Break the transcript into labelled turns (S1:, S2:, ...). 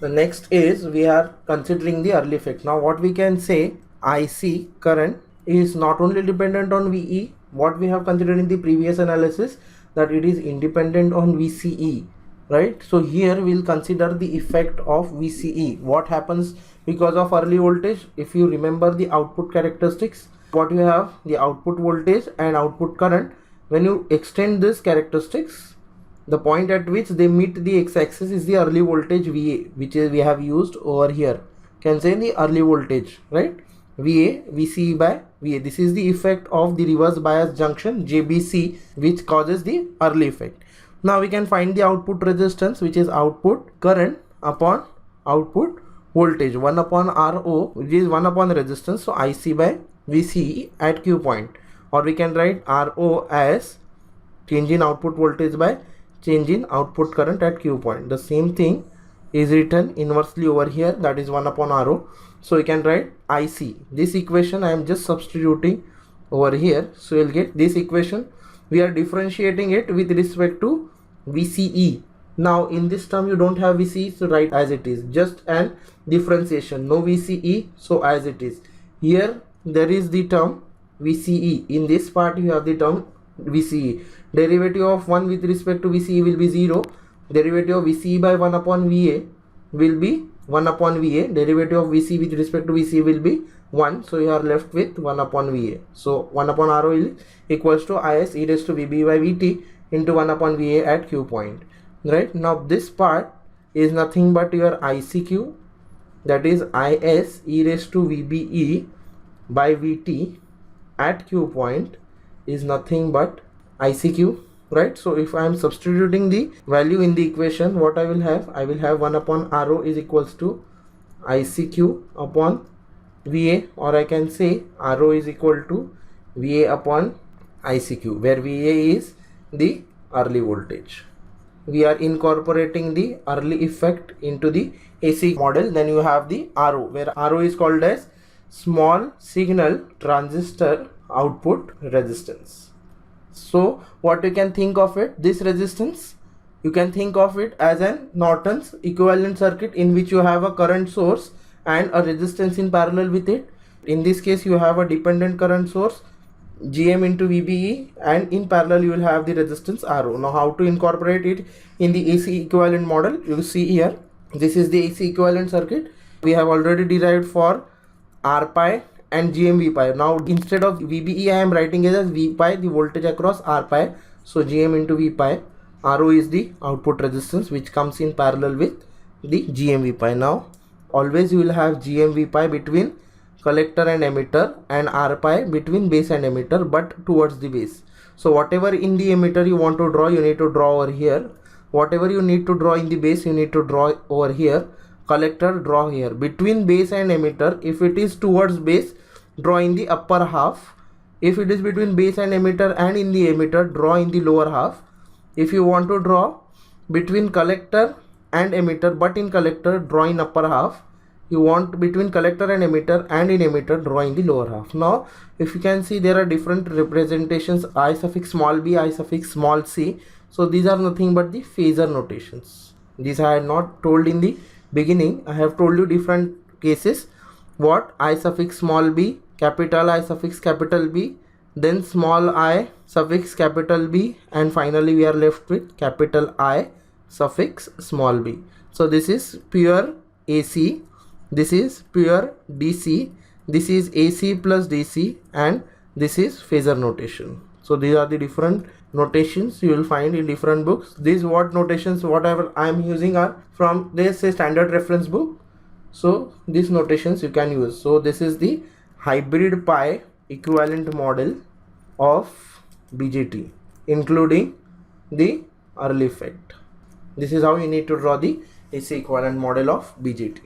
S1: The next is we are considering the early effect. Now what we can say, IC current is not only dependent on VE, what we have considered in the previous analysis, that it is independent on VCE, right? So here we'll consider the effect of VCE. What happens because of early voltage? If you remember the output characteristics, what you have, the output voltage and output current. When you extend this characteristics, the point at which they meet the x-axis is the early voltage VA, which is we have used over here. Can say the early voltage, right? VA, VCE by VA. This is the effect of the reverse bias junction JBC, which causes the early effect. Now we can find the output resistance, which is output current upon output voltage, 1 upon RO, which is 1 upon resistance. So IC by VCE at Q point, or we can write RO as change in output voltage by change in output current at Q point. The same thing is written inversely over here, that is 1 upon RO. So we can write IC. This equation I am just substituting over here. So you'll get this equation. We are differentiating it with respect to VCE. Now in this term you don't have VCE, so write as it is, just an differentiation, no VCE, so as it is. Here there is the term VCE, in this part you have the term VCE. Derivative of 1 with respect to VCE will be 0. Derivative of VCE by 1 upon VA will be 1 upon VA. Derivative of VC with respect to VCE will be 1. So you are left with 1 upon VA. So 1 upon RO is equals to IS e raised to VB by VT into 1 upon VA at Q point. Right, now this part is nothing but your ICQ, that is IS e raised to VBE by VT at Q point is nothing but ICQ, right? So if I am substituting the value in the equation, what I will have? I will have 1 upon RO is equals to ICQ upon VA, or I can say RO is equal to VA upon ICQ, where VA is the early voltage. We are incorporating the early effect into the AC model. Then you have the RO, where RO is called as small signal transistor output resistance. So what you can think of it, this resistance, you can think of it as an Norton's equivalent circuit, in which you have a current source and a resistance in parallel with it. In this case you have a dependent current source GM into VBE, and in parallel you will have the resistance RO. Now how to incorporate it in the AC equivalent model? You will see here, this is the AC equivalent circuit. We have already derived for R pi and GM V pi. Now instead of VBE I am writing it as V pi, the voltage across R pi. So GM into V pi. RO is the output resistance which comes in parallel with the GM V pi. Now always you will have GM V pi between collector and emitter, and R pi between base and emitter, but towards the base. So whatever in the emitter you want to draw, you need to draw over here. Whatever you need to draw in the base, you need to draw over here. Collector, draw here. Between base and emitter, if it is towards base, draw in the upper half. If it is between base and emitter and in the emitter, draw in the lower half. If you want to draw between collector and emitter but in collector, draw in upper half. You want between collector and emitter in emitter, draw in the lower half. Now if you can see, there are different representations, I suffix small b, I suffix small c. So these are nothing but the phasor notations. These I had not told in the beginning. I have told you different cases. What? I suffix small b, capital I suffix capital B, then small I suffix capital B, and finally we are left with capital I suffix small b. So this is pure AC, this is pure DC, this is AC plus DC, and this is phasor notation. So these are the different notations you will find in different books. These what notations, whatever I am using, are from this standard reference book. So these notations you can use. So this is the hybrid pi equivalent model of BJT, including the early effect. This is how you need to draw the AC equivalent model of BJT.